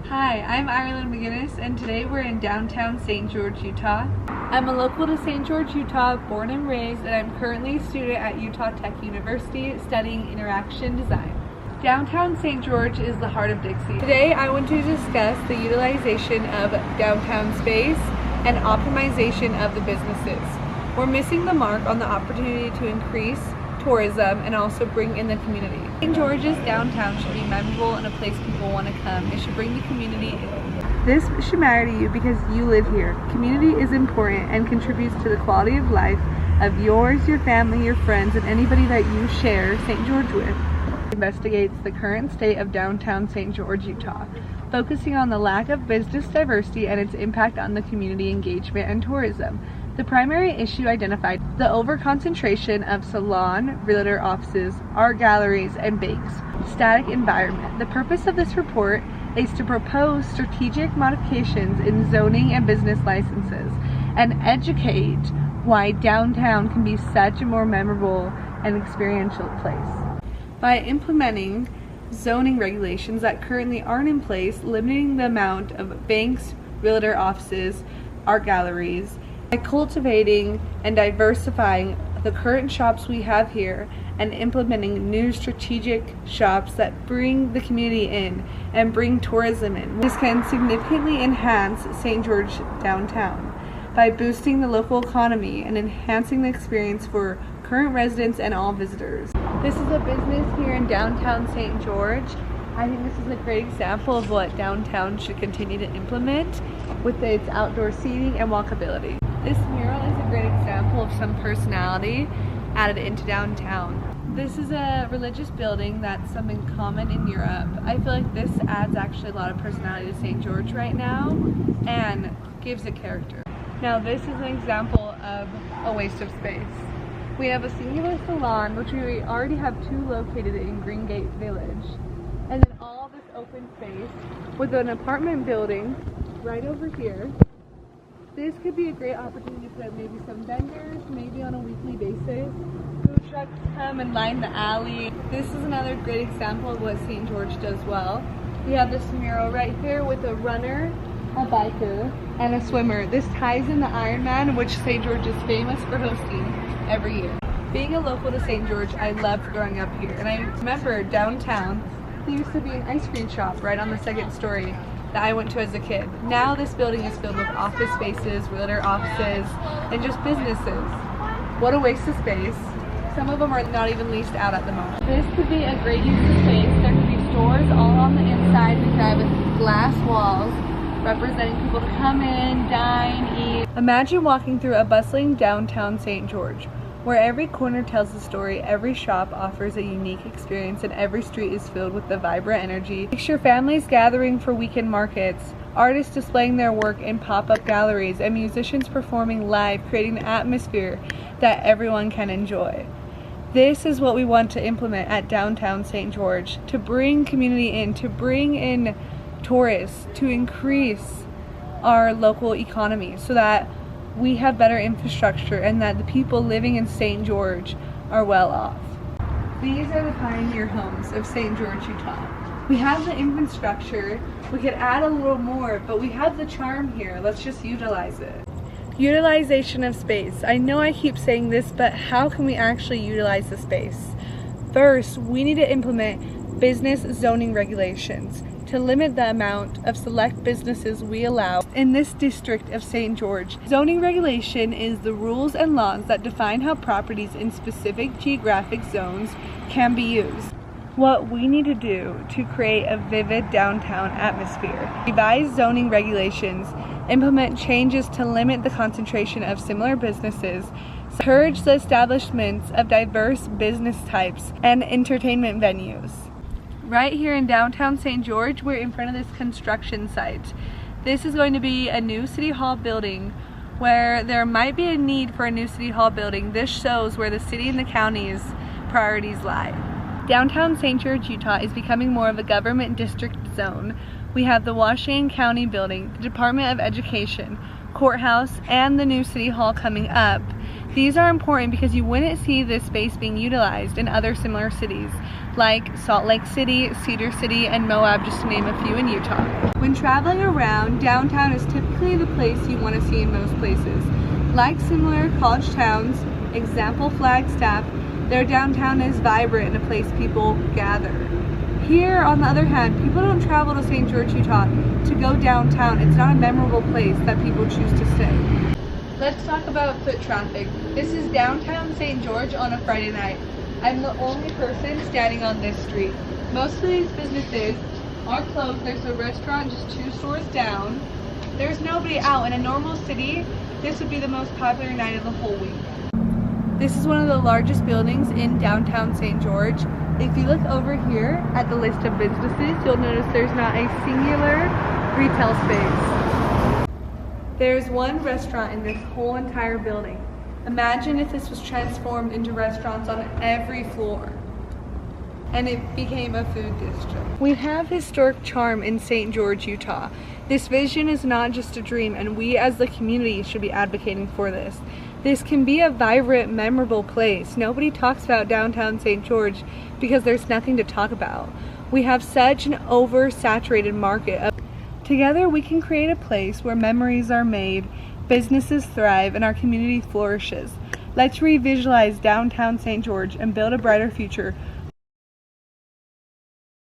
Hi, I'm Ireland McGinnis, and today we're in downtown St. George, Utah. I'm a local to St. George, Utah, born and raised, and I'm currently a student at Utah Tech University studying interaction design. Downtown St. George is the heart of Dixie. Today I want to discuss the utilization of downtown space and optimization of the businesses. We're missing the mark on the opportunity to increase tourism and also bring in the community. St. George's downtown should be memorable and a place people want to come. It should bring the community in. This should matter to you because you live here. Community is important and contributes to the quality of life of yours, your family, your friends, and anybody that you share St. George with. Investigates the current state of downtown St. George, Utah, focusing on the lack of business diversity and its impact on the community engagement and tourism. The primary issue identified: the overconcentration of salon, realtor offices, art galleries, and banks. Static environment. The purpose of this report is to propose strategic modifications in zoning and business licenses and educate why downtown can be such a more memorable and experiential place. By implementing zoning regulations that currently aren't in place, limiting the amount of banks, realtor offices, art galleries, by cultivating and diversifying the current shops we have here and implementing new strategic shops that bring the community in and bring tourism in. This can significantly enhance St. George downtown by boosting the local economy and enhancing the experience for current residents and all visitors. This is a business here in downtown St. George. I think this is a great example of what downtown should continue to implement with its outdoor seating and walkability. This mural is a great example of some personality added into downtown. This is a religious building that's something common in Europe. I feel like this adds actually a lot of personality to St. George right now and gives it character. Now this is an example of a waste of space. We have a singular salon, which we already have two located in Green Gate Village. And then all this open space with an apartment building right over here. This could be a great opportunity to put maybe some vendors, maybe on a weekly basis. Food trucks come and line the alley. This is another great example of what St. George does well. We have this mural right here with a runner, a biker, and a swimmer. This ties in the Ironman, which St. George is famous for hosting every year. Being a local to St. George, I loved growing up here. And I remember downtown, there used to be an ice cream shop right on the second story that I went to as a kid. Now this building is filled with office spaces, realtor offices, and just businesses. What a waste of space. Some of them are not even leased out at the moment. This could be a great use of space. There could be stores all on the inside. We have glass walls representing people to come in, dine, eat. Imagine walking through a bustling downtown St. George, where every corner tells a story, every shop offers a unique experience, and every street is filled with the vibrant energy. Picture families gathering for weekend markets, artists displaying their work in pop-up galleries, and musicians performing live, creating an atmosphere that everyone can enjoy. This is what we want to implement at downtown St. George, to bring community in, to bring in tourists, to increase our local economy so that we have better infrastructure and that the people living in St. George are well off. These are the pioneer homes of St. George, Utah. We have the infrastructure, we could add a little more, but we have the charm here. Let's just utilize it. Utilization of space. I know I keep saying this, but how can we actually utilize the space? First, we need to implement business zoning regulations to limit the amount of select businesses we allow in this district of St. George. Zoning regulation is the rules and laws that define how properties in specific geographic zones can be used. What we need to do to create a vivid downtown atmosphere: revise zoning regulations, implement changes to limit the concentration of similar businesses, encourage the establishments of diverse business types and entertainment venues. Right here in downtown St. George, we're in front of this construction site. This is going to be a new City Hall building. Where there might be a need for a new City Hall building, this shows where the city and the county's priorities lie. Downtown St. George, Utah is becoming more of a government district zone. We have the Washington County building, the Department of Education, courthouse, and the new city hall coming up. These are important because you wouldn't see this space being utilized in other similar cities like Salt Lake City, Cedar City, and Moab, just to name a few in Utah. When traveling around, downtown is typically the place you want to see in most places. Like similar college towns, example Flagstaff, their downtown is vibrant and a place people gather. Here, on the other hand, people don't travel to St. George, Utah to go downtown. It's not a memorable place that people choose to stay. Let's talk about foot traffic. This is downtown St. George on a Friday night. I'm the only person standing on this street. Most of these businesses are closed. There's a restaurant just 2 stores down. There's nobody out. In a normal city, this would be the most popular night of the whole week. This is one of the largest buildings in downtown St. George. If you look over here at the list of businesses, you'll notice there's not a singular retail space. There's one restaurant in this whole entire building. Imagine if this was transformed into restaurants on every floor and it became a food district. We have historic charm in St. George, Utah. This vision is not just a dream, and we as the community should be advocating for this. This can be a vibrant, memorable place. Nobody talks about downtown St. George because there's nothing to talk about. We have such an oversaturated market. Together we can create a place where memories are made, businesses thrive, and our community flourishes. Let's revisualize downtown St. George and build a brighter future